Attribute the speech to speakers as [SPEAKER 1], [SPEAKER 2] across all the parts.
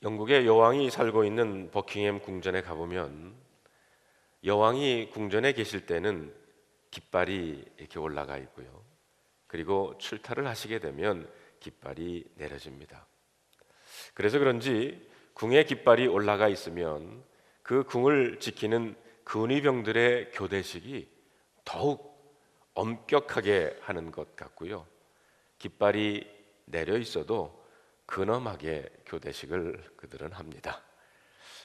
[SPEAKER 1] 영국의 여왕이 살고 있는 버킹엄 궁전에 가보면 여왕이 궁전에 계실 때는 깃발이 이렇게 올라가 있고요. 그리고 출타를 하시게 되면 깃발이 내려집니다. 그래서 그런지 궁에 깃발이 올라가 있으면 그 궁을 지키는 근위병들의 교대식이 더욱 엄격하게 하는 것 같고요. 깃발이 내려 있어도 근엄하게 교대식을 그들은 합니다.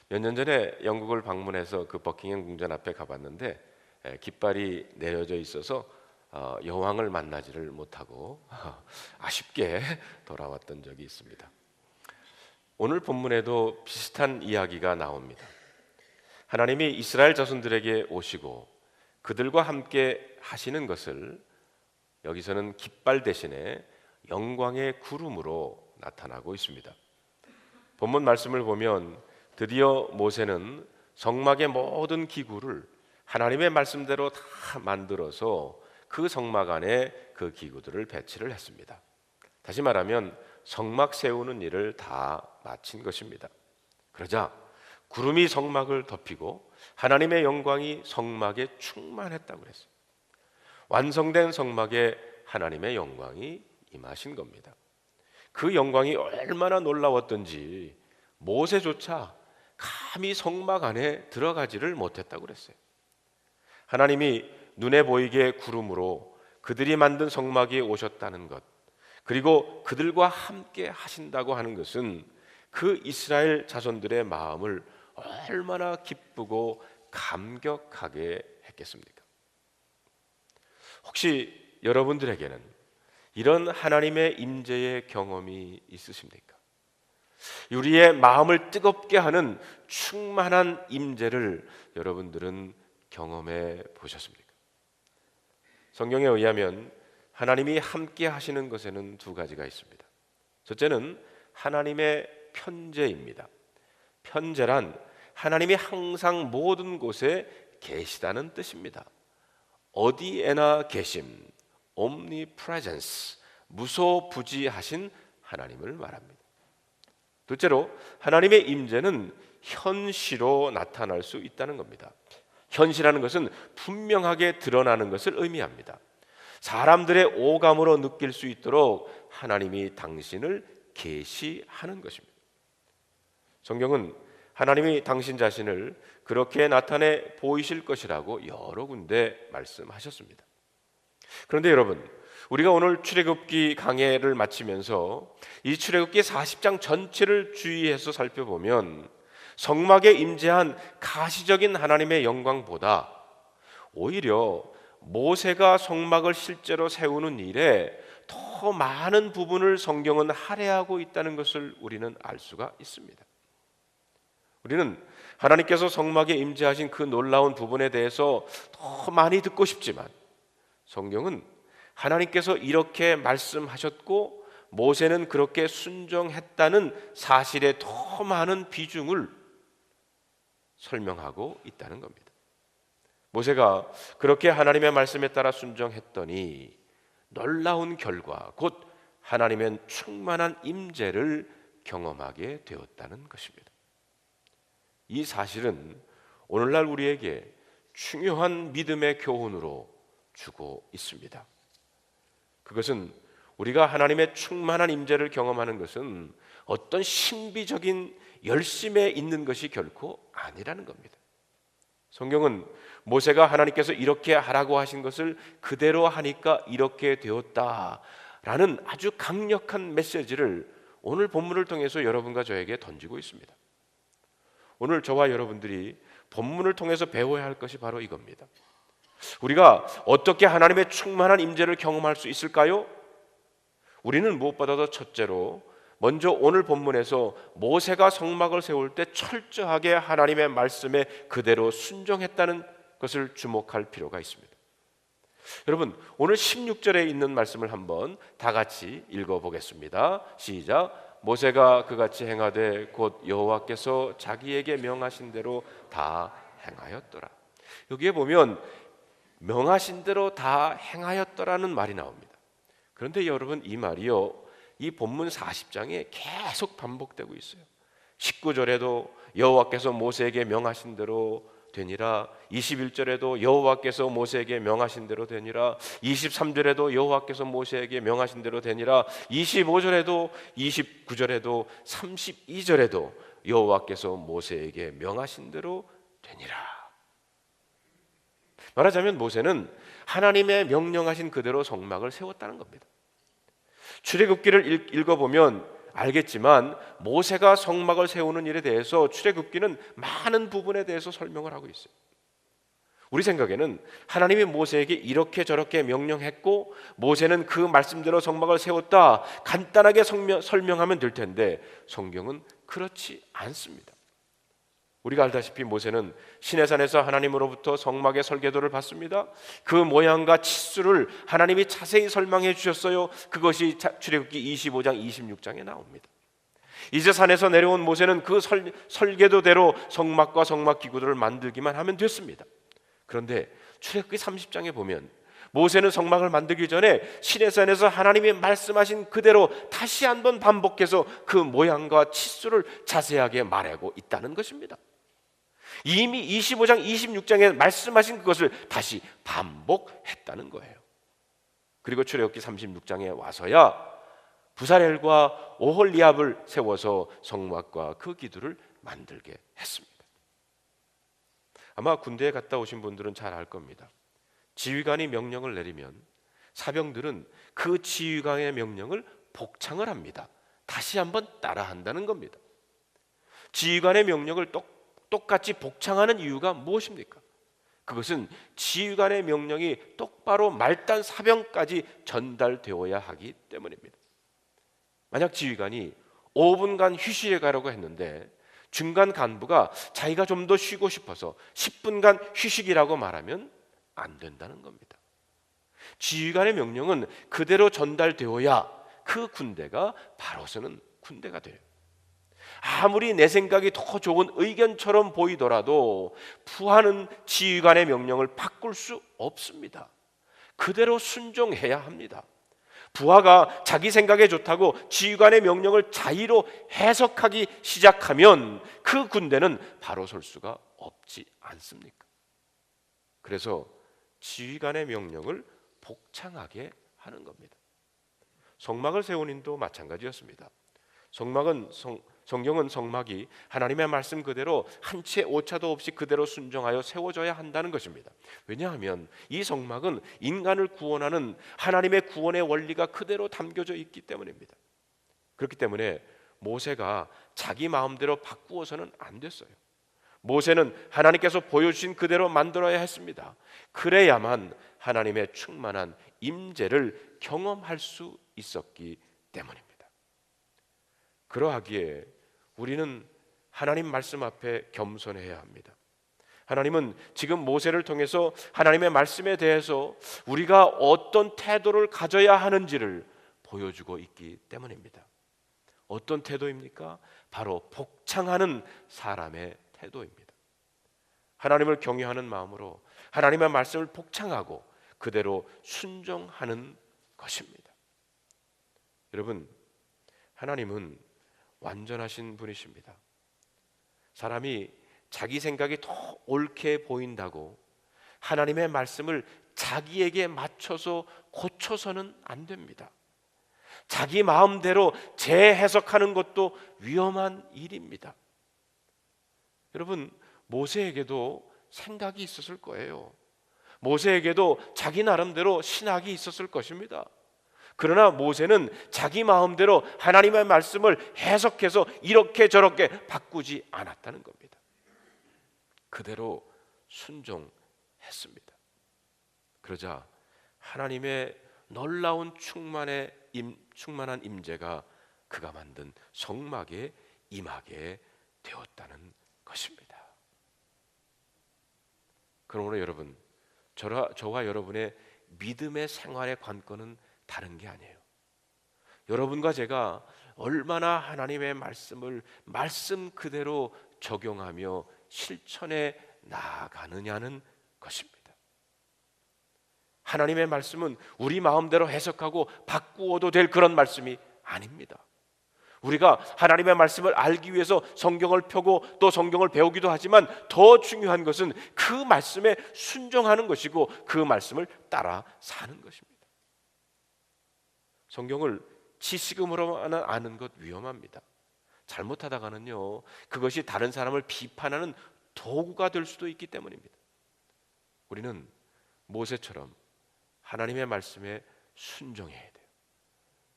[SPEAKER 1] 몇 년 전에 영국을 방문해서 그 버킹엄 궁전 앞에 가봤는데 깃발이 내려져 있어서 여왕을 만나지를 못하고 아쉽게 돌아왔던 적이 있습니다. 오늘 본문에도 비슷한 이야기가 나옵니다. 하나님이 이스라엘 자손들에게 오시고 그들과 함께 하시는 것을 여기서는 깃발 대신에 영광의 구름으로 나타나고 있습니다. 본문 말씀을 보면 드디어 모세는 성막의 모든 기구를 하나님의 말씀대로 다 만들어서 그 성막 안에 그 기구들을 배치를 했습니다. 다시 말하면 성막 세우는 일을 다 마친 것입니다. 그러자 구름이 성막을 덮이고 하나님의 영광이 성막에 충만했다고 그랬어요. 완성된 성막에 하나님의 영광이 임하신 겁니다. 그 영광이 얼마나 놀라웠던지 모세조차 감히 성막 안에 들어가지를 못했다고 그랬어요. 하나님이 눈에 보이게 구름으로 그들이 만든 성막에 오셨다는 것, 그리고 그들과 함께 하신다고 하는 것은 그 이스라엘 자손들의 마음을 얼마나 기쁘고 감격하게 했겠습니까? 혹시 여러분들에게는 이런 하나님의 임재의 경험이 있으십니까? 우리의 마음을 뜨겁게 하는 충만한 임재를 여러분들은 경험해 보셨습니까? 성경에 의하면 하나님이 함께 하시는 것에는 두 가지가 있습니다. 첫째는 하나님의 편재입니다. 편재란 하나님이 항상 모든 곳에 계시다는 뜻입니다. 어디에나 계심, omnipresence, 무소부지하신 하나님을 말합니다. 둘째로 하나님의 임재는 현시로 나타날 수 있다는 겁니다. 현시라는 것은 분명하게 드러나는 것을 의미합니다. 사람들의 오감으로 느낄 수 있도록 하나님이 당신을 계시하는 것입니다. 성경은 하나님이 당신 자신을 그렇게 나타내 보이실 것이라고 여러 군데 말씀하셨습니다. 그런데 여러분, 우리가 오늘 출애굽기 강해를 마치면서 이 출애굽기 40장 전체를 주의해서 살펴보면 성막에 임재한 가시적인 하나님의 영광보다 오히려 모세가 성막을 실제로 세우는 일에 더 많은 부분을 성경은 할애하고 있다는 것을 우리는 알 수가 있습니다. 우리는 하나님께서 성막에 임재하신 그 놀라운 부분에 대해서 더 많이 듣고 싶지만 성경은 하나님께서 이렇게 말씀하셨고 모세는 그렇게 순종했다는 사실에 더 많은 비중을 설명하고 있다는 겁니다. 모세가 그렇게 하나님의 말씀에 따라 순종했더니 놀라운 결과, 곧 하나님의 충만한 임재를 경험하게 되었다는 것입니다. 이 사실은 오늘날 우리에게 중요한 믿음의 교훈으로 주고 있습니다. 그것은 우리가 하나님의 충만한 임재를 경험하는 것은 어떤 신비적인 열심에 있는 것이 결코 아니라는 겁니다. 성경은 모세가 하나님께서 이렇게 하라고 하신 것을 그대로 하니까 이렇게 되었다라는 아주 강력한 메시지를 오늘 본문을 통해서 여러분과 저에게 던지고 있습니다. 오늘 저와 여러분들이 본문을 통해서 배워야 할 것이 바로 이겁니다. 우리가 어떻게 하나님의 충만한 임재를 경험할 수 있을까요? 우리는 무엇보다도 첫째로 먼저 오늘 본문에서 모세가 성막을 세울 때 철저하게 하나님의 말씀에 그대로 순종했다는 것을 주목할 필요가 있습니다. 여러분, 오늘 16절에 있는 말씀을 한번 다 같이 읽어보겠습니다. 시작. 모세가 그같이 행하되 곧 여호와께서 자기에게 명하신 대로 다 행하였더라. 여기에 보면 명하신 대로 다 행하였더라는 말이 나옵니다. 그런데 여러분, 이 말이요, 이 본문 40장에 계속 반복되고 있어요. 19절에도 여호와께서 모세에게 명하신 대로 되니라. 21절에도 여호와께서 모세에게 명하신 대로 되니라. 23절에도 여호와께서 모세에게 명하신 대로 되니라. 25절에도 29절에도 32절에도 여호와께서 모세에게 명하신 대로 되니라. 말하자면 모세는 하나님의 명령하신 그대로 성막을 세웠다는 겁니다. 출애굽기를 읽어보면 알겠지만 모세가 성막을 세우는 일에 대해서 출애굽기는 많은 부분에 대해서 설명을 하고 있어요. 우리 생각에는 하나님이 모세에게 이렇게 저렇게 명령했고 모세는 그 말씀대로 성막을 세웠다, 간단하게 설명하면 될 텐데 성경은 그렇지 않습니다. 우리가 알다시피 모세는 시내산에서 하나님으로부터 성막의 설계도를 받습니다. 그 모양과 치수를 하나님이 자세히 설명해 주셨어요. 그것이 출애굽기 25장 26장에 나옵니다. 이제 산에서 내려온 모세는 그 설계도대로 성막과 성막 기구들을 만들기만 하면 됐습니다. 그런데 출애굽기 30장에 보면 모세는 성막을 만들기 전에 시내산에서 하나님이 말씀하신 그대로 다시 한번 반복해서 그 모양과 치수를 자세하게 말하고 있다는 것입니다. 이미 25장 26장에 말씀하신 그것을 다시 반복했다는 거예요. 그리고 출애굽기 36장에 와서야 부사렐과 오홀리압을 세워서 성막과 그 기둥을 만들게 했습니다. 아마 군대에 갔다 오신 분들은 잘 알 겁니다. 지휘관이 명령을 내리면 사병들은 그 지휘관의 명령을 복창을 합니다. 다시 한번 따라한다는 겁니다. 지휘관의 명령을 똑같이 복창하는 이유가 무엇입니까? 그것은 지휘관의 명령이 똑바로 말단 사병까지 전달되어야 하기 때문입니다. 만약 지휘관이 5분간 휴식에 가려고 했는데 중간 간부가 자기가 좀 더 쉬고 싶어서 10분간 휴식이라고 말하면 안 된다는 겁니다. 지휘관의 명령은 그대로 전달되어야 그 군대가 바로서는 군대가 돼요. 아무리 내 생각이 더 좋은 의견처럼 보이더라도 부하는 지휘관의 명령을 바꿀 수 없습니다. 그대로 순종해야 합니다. 부하가 자기 생각에 좋다고 지휘관의 명령을 자의로 해석하기 시작하면 그 군대는 바로 설 수가 없지 않습니까? 그래서 지휘관의 명령을 복창하게 하는 겁니다. 성막을 세운 인도 마찬가지였습니다. 성경은 성막이 하나님의 말씀 그대로 한 채 오차도 없이 그대로 순종하여 세워져야 한다는 것입니다. 왜냐하면 이 성막은 인간을 구원하는 하나님의 구원의 원리가 그대로 담겨져 있기 때문입니다. 그렇기 때문에 모세가 자기 마음대로 바꾸어서는 안 됐어요. 모세는 하나님께서 보여주신 그대로 만들어야 했습니다. 그래야만 하나님의 충만한 임재를 경험할 수 있었기 때문입니다. 그러하기에 우리는 하나님 말씀 앞에 겸손해야 합니다. 하나님은 지금 모세를 통해서 하나님의 말씀에 대해서 우리가 어떤 태도를 가져야 하는지를 보여주고 있기 때문입니다. 어떤 태도입니까? 바로 복창하는 사람의 태도입니다. 하나님을 경외하는 마음으로 하나님의 말씀을 복창하고 그대로 순종하는 것입니다. 여러분, 하나님은 완전하신 분이십니다. 사람이 자기 생각이 더 옳게 보인다고 하나님의 말씀을 자기에게 맞춰서 고쳐서는 안 됩니다. 자기 마음대로 재해석하는 것도 위험한 일입니다. 여러분, 모세에게도 생각이 있었을 거예요. 모세에게도 자기 나름대로 신학이 있었을 것입니다. 그러나 모세는 자기 마음대로 하나님의 말씀을 해석해서 이렇게 저렇게 바꾸지 않았다는 겁니다. 그대로 순종했습니다. 그러자 하나님의 놀라운 충만한 임재가 그가 만든 성막에 임하게 되었다는 것입니다. 그러므로 여러분, 저와 여러분의 믿음의 생활의 관건은 다른 게 아니에요. 여러분과 제가 얼마나 하나님의 말씀을 말씀 그대로 적용하며 실천해 나아가느냐는 것입니다. 하나님의 말씀은 우리 마음대로 해석하고 바꾸어도 될 그런 말씀이 아닙니다. 우리가 하나님의 말씀을 알기 위해서 성경을 펴고 또 성경을 배우기도 하지만 더 중요한 것은 그 말씀에 순종하는 것이고 그 말씀을 따라 사는 것입니다. 성경을 지식음으로만 아는 것 위험합니다. 잘못하다가는요, 그것이 다른 사람을 비판하는 도구가 될 수도 있기 때문입니다. 우리는 모세처럼 하나님의 말씀에 순종해야 돼요.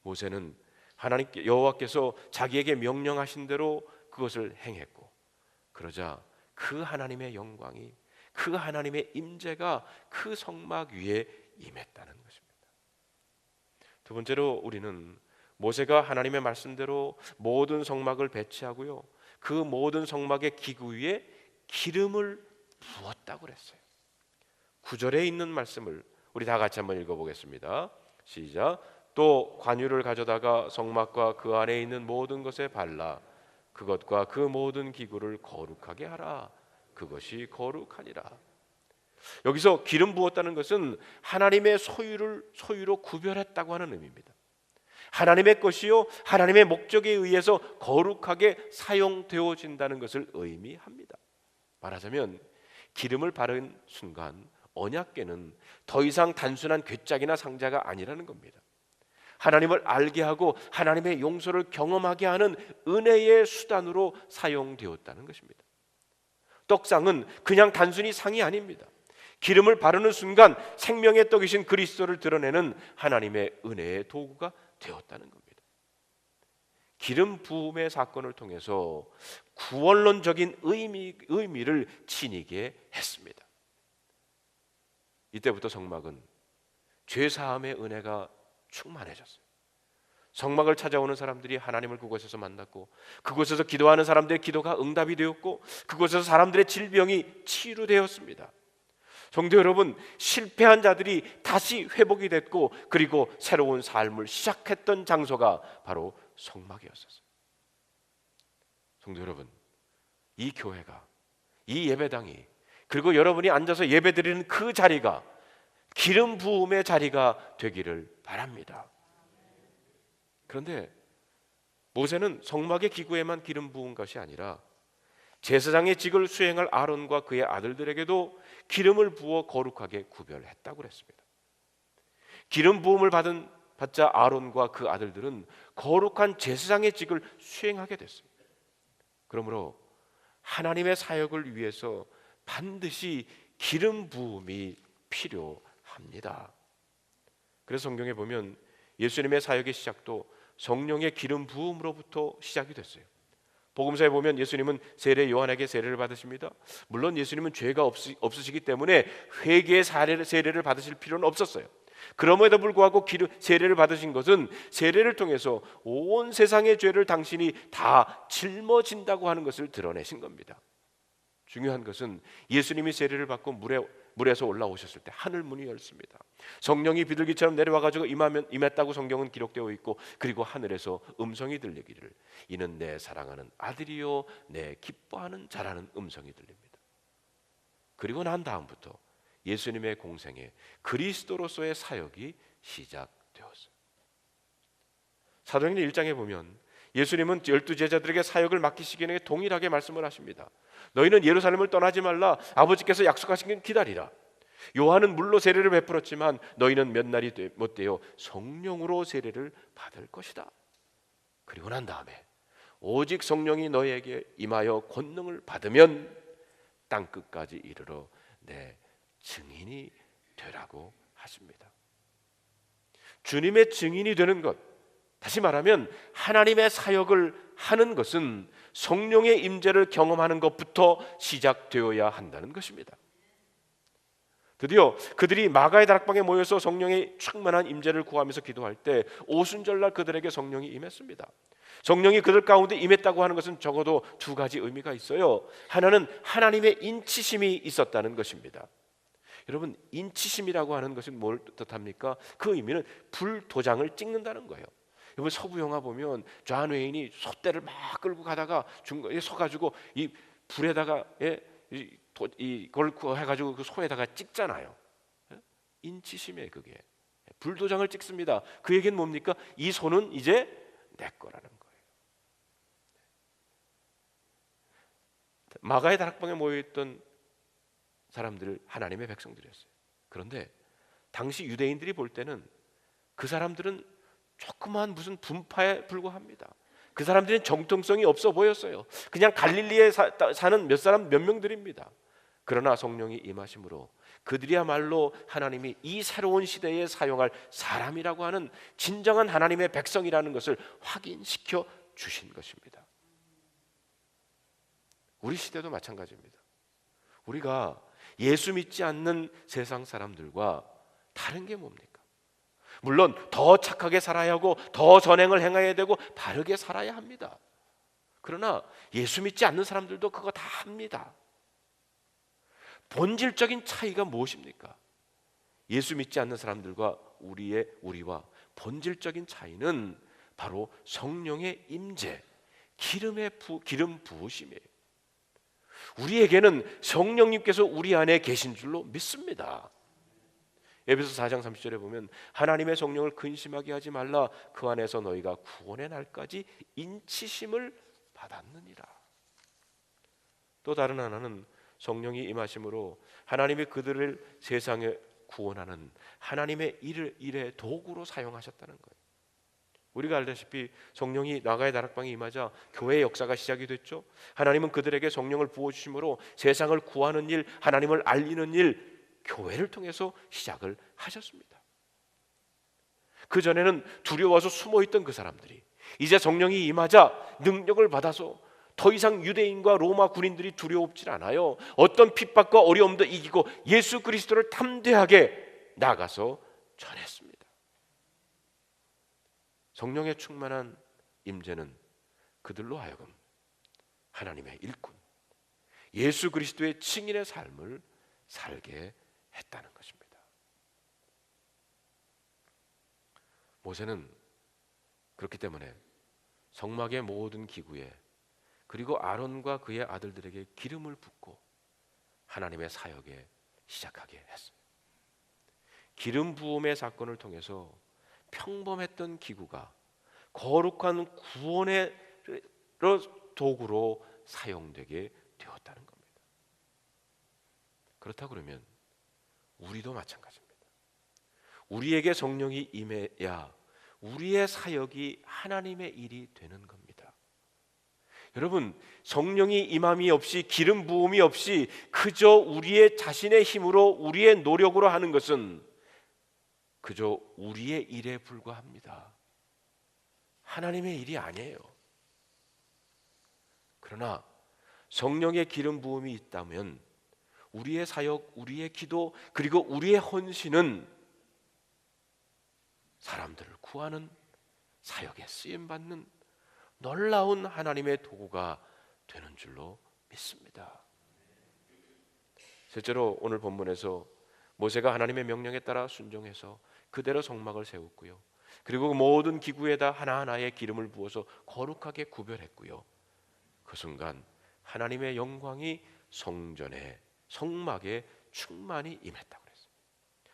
[SPEAKER 1] 모세는 하나님께 여호와께서 자기에게 명령하신 대로 그것을 행했고, 그러자 그 하나님의 영광이, 그 하나님의 임재가 그 성막 위에 임했다는 것입니다. 두 번째로 우리는 모세가 하나님의 말씀대로 모든 성막을 배치하고요, 그 모든 성막의 기구 위에 기름을 부었다고 그랬어요. 9절에 있는 말씀을 우리 다 같이 한번 읽어보겠습니다. 시작. 또 관유를 가져다가 성막과 그 안에 있는 모든 것에 발라 그것과 그 모든 기구를 거룩하게 하라. 그것이 거룩하니라. 여기서 기름 부었다는 것은 하나님의 소유로 구별했다고 하는 의미입니다. 하나님의 것이요, 하나님의 목적에 의해서 거룩하게 사용되어진다는 것을 의미합니다. 말하자면 기름을 바른 순간 언약궤는 더 이상 단순한 궤짝이나 상자가 아니라는 겁니다. 하나님을 알게 하고 하나님의 용서를 경험하게 하는 은혜의 수단으로 사용되었다는 것입니다. 떡상은 그냥 단순히 상이 아닙니다. 기름을 바르는 순간 생명의 떡이신 그리스도를 드러내는 하나님의 은혜의 도구가 되었다는 겁니다. 기름 부음의 사건을 통해서 구원론적인 의미를 지니게 했습니다. 이때부터 성막은 죄사함의 은혜가 충만해졌어요. 성막을 찾아오는 사람들이 하나님을 그곳에서 만났고, 그곳에서 기도하는 사람들의 기도가 응답이 되었고, 그곳에서 사람들의 질병이 치유되었습니다. 성도 여러분, 실패한 자들이 다시 회복이 됐고, 그리고 새로운 삶을 시작했던 장소가 바로 성막이었어요. 성도 여러분, 이 교회가, 이 예배당이, 그리고 여러분이 앉아서 예배드리는 그 자리가 기름 부음의 자리가 되기를 바랍니다. 그런데 모세는 성막의 기구에만 기름 부은 것이 아니라 제사장의 직을 수행할 아론과 그의 아들들에게도 기름을 부어 거룩하게 구별했다고 그랬습니다. 기름 부음을 받자 아론과 그 아들들은 거룩한 제사장의 직을 수행하게 됐어요. 그러므로 하나님의 사역을 위해서 반드시 기름 부음이 필요합니다. 그래서 성경에 보면 예수님의 사역의 시작도 성령의 기름 부음으로부터 시작이 됐어요. 복음서에 보면 예수님은 세례 요한에게 세례를 받으십니다. 물론 예수님은 죄가 없으시기 때문에 회개의 세례를 받으실 필요는 없었어요. 그럼에도 불구하고 세례를 받으신 것은 세례를 통해서 온 세상의 죄를 당신이 다 짊어진다고 하는 것을 드러내신 겁니다. 중요한 것은 예수님이 세례를 받고 물에서 올라오셨을 때 하늘 문이 열습니다. 성령이 비둘기처럼 내려와가지고 임했다고 성경은 기록되어 있고, 그리고 하늘에서 음성이 들리기를 이는 내 사랑하는 아들이요 내 기뻐하는 자라는 음성이 들립니다. 그리고 난 다음부터 예수님의 공생에 그리스도로서의 사역이 시작되었어요. 사도행전 1장에 보면 예수님은 12제자들에게 사역을 맡기시기에 동일하게 말씀을 하십니다. 너희는 예루살렘을 떠나지 말라. 아버지께서 약속하신 건 기다리라. 요한은 물로 세례를 베풀었지만 너희는 몇 날이 못 되어 성령으로 세례를 받을 것이다. 그리고 난 다음에 오직 성령이 너희에게 임하여 권능을 받으면 땅 끝까지 이르러 내 증인이 되라고 하십니다. 주님의 증인이 되는 것, 다시 말하면 하나님의 사역을 하는 것은 성령의 임재를 경험하는 것부터 시작되어야 한다는 것입니다. 드디어 그들이 마가의 다락방에 모여서 성령의 충만한 임재를 구하면서 기도할 때 오순절날 그들에게 성령이 임했습니다. 성령이 그들 가운데 임했다고 하는 것은 적어도 두 가지 의미가 있어요. 하나는 하나님의 인치심이 있었다는 것입니다. 여러분, 인치심이라고 하는 것은 뭘 뜻합니까? 그 의미는 불도장을 찍는다는 거예요. 여러분, 서부 영화 보면 존 웨인이 소떼를 막 끌고 가다가 중간에 서가지고 이 불에다가 이걸 해가지고 그 소에다가 찍잖아요. 인치심이에요. 그게 불도장을 찍습니다. 그 얘기는 뭡니까? 이 소는 이제 내 거라는 거예요. 마가의 다락방에 모여있던 사람들 하나님의 백성들이었어요. 그런데 당시 유대인들이 볼 때는 그 사람들은 조그마한 무슨 분파에 불과합니다. 그 사람들은 정통성이 없어 보였어요. 그냥 갈릴리에 사는 몇 사람 몇 명들입니다. 그러나 성령이 임하심으로 그들이야말로 하나님이 이 새로운 시대에 사용할 사람이라고 하는 진정한 하나님의 백성이라는 것을 확인시켜 주신 것입니다. 우리 시대도 마찬가지입니다. 우리가 예수 믿지 않는 세상 사람들과 다른 게 뭡니까? 물론 더 착하게 살아야 하고 더 선행을 행해야 되고 바르게 살아야 합니다. 그러나 예수 믿지 않는 사람들도 그거 다 합니다. 본질적인 차이가 무엇입니까? 예수 믿지 않는 사람들과 우리와 본질적인 차이는 바로 성령의 임재, 기름 부으심이에요. 우리에게는 성령님께서 우리 안에 계신 줄로 믿습니다. 에베소 4장 30절에 보면 하나님의 성령을 근심하게 하지 말라, 그 안에서 너희가 구원의 날까지 인치심을 받았느니라. 또 다른 하나는 성령이 임하심으로 하나님이 그들을 세상에 구원하는 하나님의 일의 도구로 사용하셨다는 거예요. 우리가 알다시피 성령이 나가의 다락방에 임하자 교회의 역사가 시작이 됐죠. 하나님은 그들에게 성령을 부어주심으로 세상을 구하는 일, 하나님을 알리는 일, 교회를 통해서 시작을 하셨습니다. 그전에는 두려워서 숨어있던 그 사람들이 이제 성령이 임하자 능력을 받아서 더 이상 유대인과 로마 군인들이 두려웠질 않아요. 어떤 핍박과 어려움도 이기고 예수 그리스도를 담대하게 나가서 전했습니다. 성령의 충만한 임재는 그들로 하여금 하나님의 일꾼, 예수 그리스도의 증인의 삶을 살게 했다는 것입니다. 모세는 그렇기 때문에 성막의 모든 기구에 그리고 아론과 그의 아들들에게 기름을 붓고 하나님의 사역에 시작하게 했어요. 기름 부음의 사건을 통해서 평범했던 기구가 거룩한 구원의 도구로 사용되게 되었다는 겁니다. 그렇다 그러면 우리도 마찬가지입니다. 우리에게 성령이 임해야 우리의 사역이 하나님의 일이 되는 겁니다. 여러분, 성령이 임함이 없이 기름 부음이 없이 그저 우리의 자신의 힘으로 우리의 노력으로 하는 것은 그저 우리의 일에 불과합니다. 하나님의 일이 아니에요. 그러나 성령의 기름 부음이 있다면 우리의 사역, 우리의 기도, 그리고 우리의 헌신은 사람들을 구하는 사역에 쓰임받는 놀라운 하나님의 도구가 되는 줄로 믿습니다. 실제로 오늘 본문에서 모세가 하나님의 명령에 따라 순종해서 그대로 성막을 세웠고요. 그리고 그 모든 기구에다 하나하나의 기름을 부어서 거룩하게 구별했고요. 그 순간 하나님의 영광이 성전에 성막에 충만히 임했다고 그랬어요.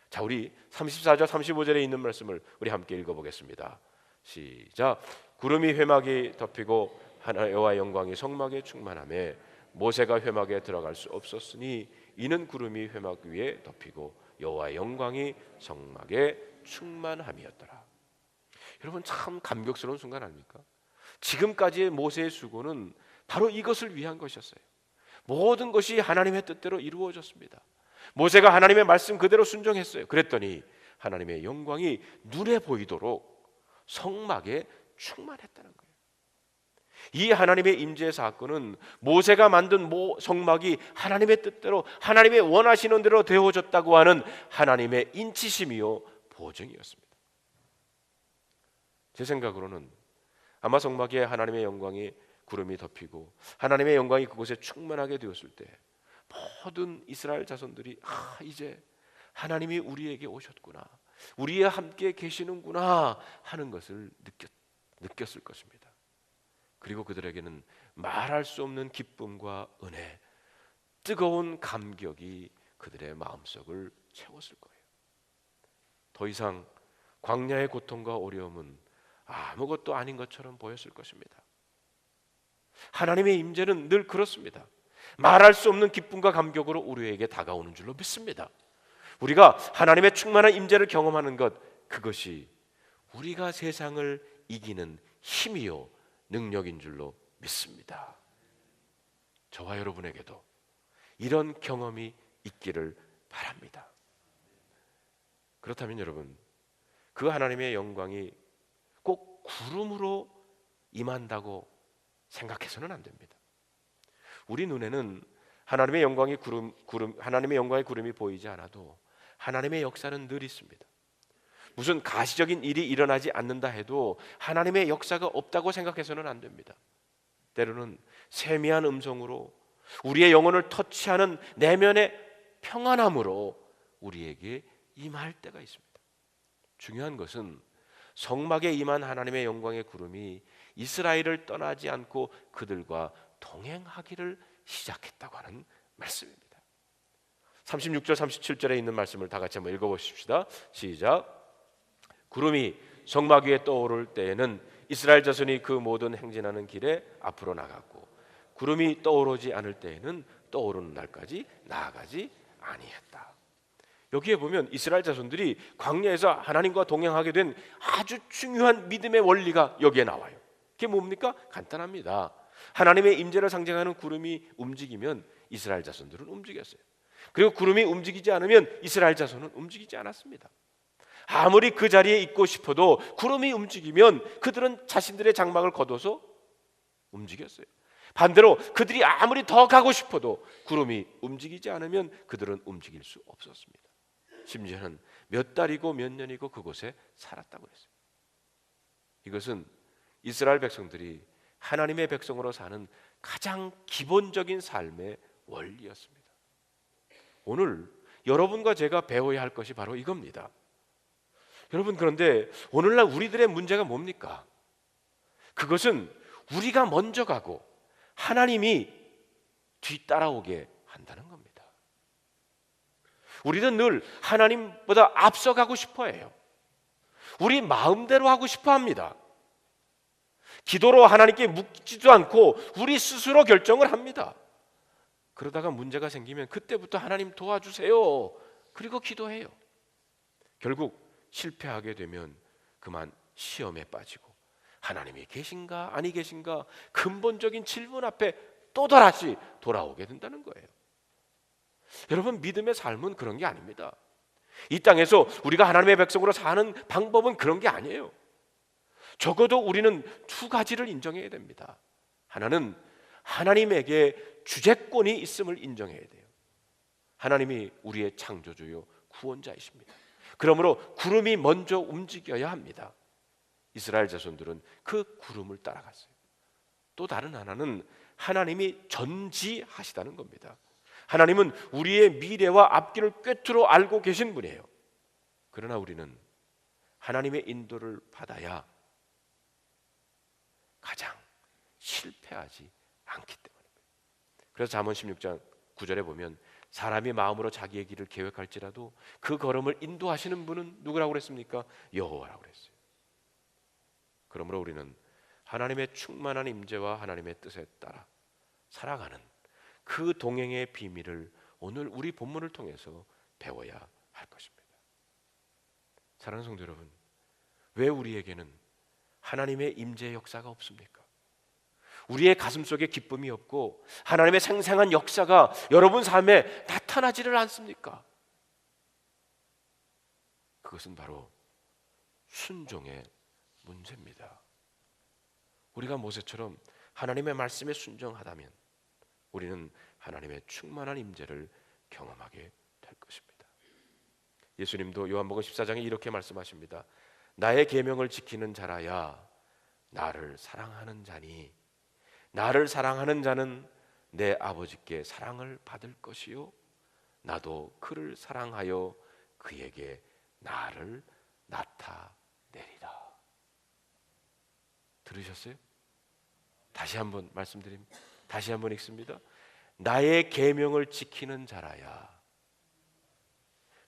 [SPEAKER 1] 자, 우리 34절 35절에 있는 말씀을 우리 함께 읽어보겠습니다. 시작. 구름이 회막이 덮이고 여호와의 영광이 성막에 충만하며 모세가 회막에 들어갈 수 없었으니 이는 구름이 회막 위에 덮이고 여호와의 영광이 성막에 충만함이었더라. 여러분, 참 감격스러운 순간 아닙니까? 지금까지의 모세의 수고는 바로 이것을 위한 것이었어요. 모든 것이 하나님의 뜻대로 이루어졌습니다. 모세가 하나님의 말씀 그대로 순종했어요. 그랬더니 하나님의 영광이 눈에 보이도록 성막에 충만했다는 거예요. 이 하나님의 임재 사건은 모세가 만든 성막이 하나님의 뜻대로 하나님의 원하시는 대로 되어졌다고 하는 하나님의 인치심이요 보증이었습니다. 제 생각으로는 아마 성막에 하나님의 영광이 구름이 덮이고 하나님의 영광이 그곳에 충만하게 되었을 때 모든 이스라엘 자손들이 이제 하나님이 우리에게 오셨구나, 우리와 함께 계시는구나 하는 것을 느꼈을 것입니다. 그리고 그들에게는 말할 수 없는 기쁨과 은혜, 뜨거운 감격이 그들의 마음속을 채웠을 거예요. 더 이상 광야의 고통과 어려움은 아무것도 아닌 것처럼 보였을 것입니다. 하나님의 임재는 늘 그렇습니다. 말할 수 없는 기쁨과 감격으로 우리에게 다가오는 줄로 믿습니다. 우리가 하나님의 충만한 임재를 경험하는 것, 그것이 우리가 세상을 이기는 힘이요 능력인 줄로 믿습니다. 저와 여러분에게도 이런 경험이 있기를 바랍니다. 그렇다면 여러분, 그 하나님의 영광이 꼭 구름으로 임한다고 생각해서는 안 됩니다. 우리 눈에는 하나님의 영광의 구름이 보이지 않아도 하나님의 역사는 늘 있습니다. 무슨 가시적인 일이 일어나지 않는다 해도 하나님의 역사가 없다고 생각해서는 안 됩니다. 때로는 세미한 음성으로 우리의 영혼을 터치하는 내면의 평안함으로 우리에게 임할 때가 있습니다. 중요한 것은 성막에 임한 하나님의 영광의 구름이 이스라엘을 떠나지 않고 그들과 동행하기를 시작했다고 하는 말씀입니다. 36절 37절에 있는 말씀을 다 같이 한번 읽어보십시다. 시작. 구름이 성막 위에 떠오를 때에는 이스라엘 자손이 그 모든 행진하는 길에 앞으로 나갔고, 구름이 떠오르지 않을 때에는 떠오르는 날까지 나아가지 아니했다. 여기에 보면 이스라엘 자손들이 광야에서 하나님과 동행하게 된 아주 중요한 믿음의 원리가 여기에 나와요. 그게 뭡니까? 간단합니다. 하나님의 임재를 상징하는 구름이 움직이면 이스라엘 자손들은 움직였어요. 그리고 구름이 움직이지 않으면 이스라엘 자손은 움직이지 않았습니다. 아무리 그 자리에 있고 싶어도 구름이 움직이면 그들은 자신들의 장막을 걷어서 움직였어요. 반대로 그들이 아무리 더 가고 싶어도 구름이 움직이지 않으면 그들은 움직일 수 없었습니다. 심지어는 몇 달이고 몇 년이고 그곳에 살았다고 했어요. 이것은 이스라엘 백성들이 하나님의 백성으로 사는 가장 기본적인 삶의 원리였습니다. 오늘 여러분과 제가 배워야 할 것이 바로 이겁니다. 여러분, 그런데 오늘날 우리들의 문제가 뭡니까? 그것은 우리가 먼저 가고 하나님이 뒤따라오게 한다는 겁니다. 우리는 늘 하나님보다 앞서가고 싶어 해요. 우리 마음대로 하고 싶어 합니다. 기도로 하나님께 묻지도 않고 우리 스스로 결정을 합니다. 그러다가 문제가 생기면 그때부터 하나님 도와주세요, 그리고 기도해요. 결국 실패하게 되면 그만 시험에 빠지고 하나님이 계신가 아니 계신가 근본적인 질문 앞에 또다시 돌아오게 된다는 거예요. 여러분, 믿음의 삶은 그런 게 아닙니다. 이 땅에서 우리가 하나님의 백성으로 사는 방법은 그런 게 아니에요. 적어도 우리는 두 가지를 인정해야 됩니다. 하나는 하나님에게 주재권이 있음을 인정해야 돼요. 하나님이 우리의 창조주요 구원자이십니다. 그러므로 구름이 먼저 움직여야 합니다. 이스라엘 자손들은 그 구름을 따라갔어요. 또 다른 하나는 하나님이 전지하시다는 겁니다. 하나님은 우리의 미래와 앞길을 꿰뚫어 알고 계신 분이에요. 그러나 우리는 하나님의 인도를 받아야 가장 실패하지 않기 때문입니다. 그래서 잠언 16장 9절에 보면 사람이 마음으로 자기의 길을 계획할지라도 그 걸음을 인도하시는 분은 누구라고 그랬습니까? 여호와라고 그랬어요. 그러므로 우리는 하나님의 충만한 임재와 하나님의 뜻에 따라 살아가는 그 동행의 비밀을 오늘 우리 본문을 통해서 배워야 할 것입니다. 사랑하는 성도 여러분, 왜 우리에게는 하나님의 임재의 역사가 없습니까? 우리의 가슴 속에 기쁨이 없고 하나님의 생생한 역사가 여러분 삶에 나타나지를 않습니까? 그것은 바로 순종의 문제입니다. 우리가 모세처럼 하나님의 말씀에 순종하다면 우리는 하나님의 충만한 임재를 경험하게 될 것입니다. 예수님도 요한복음 14장에 이렇게 말씀하십니다. 나의 계명을 지키는 자라야 나를 사랑하는 자니 나를 사랑하는 자는 내 아버지께 사랑을 받을 것이요 나도 그를 사랑하여 그에게 나를 나타내리라. 들으셨어요? 다시 한번 말씀드립니다. 다시 한번 읽습니다. 나의 계명을 지키는 자라야,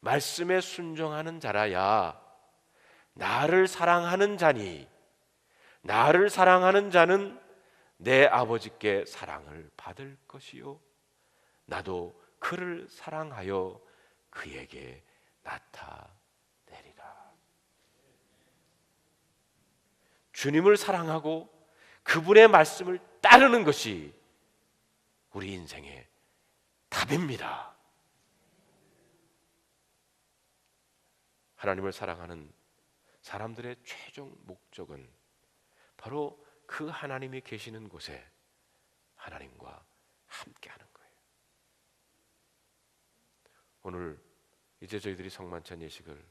[SPEAKER 1] 말씀에 순종하는 자라야 나를 사랑하는 자니 나를 사랑하는 자는 내 아버지께 사랑을 받을 것이요 나도 그를 사랑하여 그에게 나타내리라. 주님을 사랑하고 그분의 말씀을 따르는 것이 우리 인생의 답입니다. 하나님을 사랑하는 사람들의 최종 목적은 바로 그 하나님이 계시는 곳에 하나님과 함께하는 거예요. 오늘 이제 저희들이 성만찬 예식을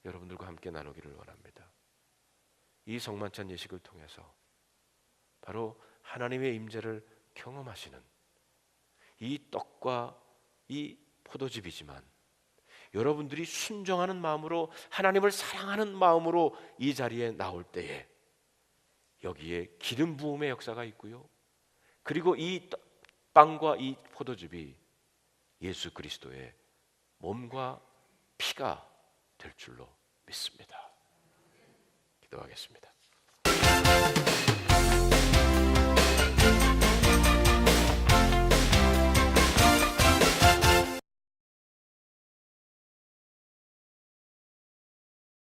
[SPEAKER 1] 여러분들과 함께 나누기를 원합니다. 이 성만찬 예식을 통해서 바로 하나님의 임재를 경험하시는 이 떡과 이 포도즙이지만 여러분들이 순종하는 마음으로 하나님을 사랑하는 마음으로 이 자리에 나올 때에 여기에 기름 부음의 역사가 있고요. 그리고 이 빵과 이 포도즙이 예수 그리스도의 몸과 피가 될 줄로 믿습니다. 기도하겠습니다.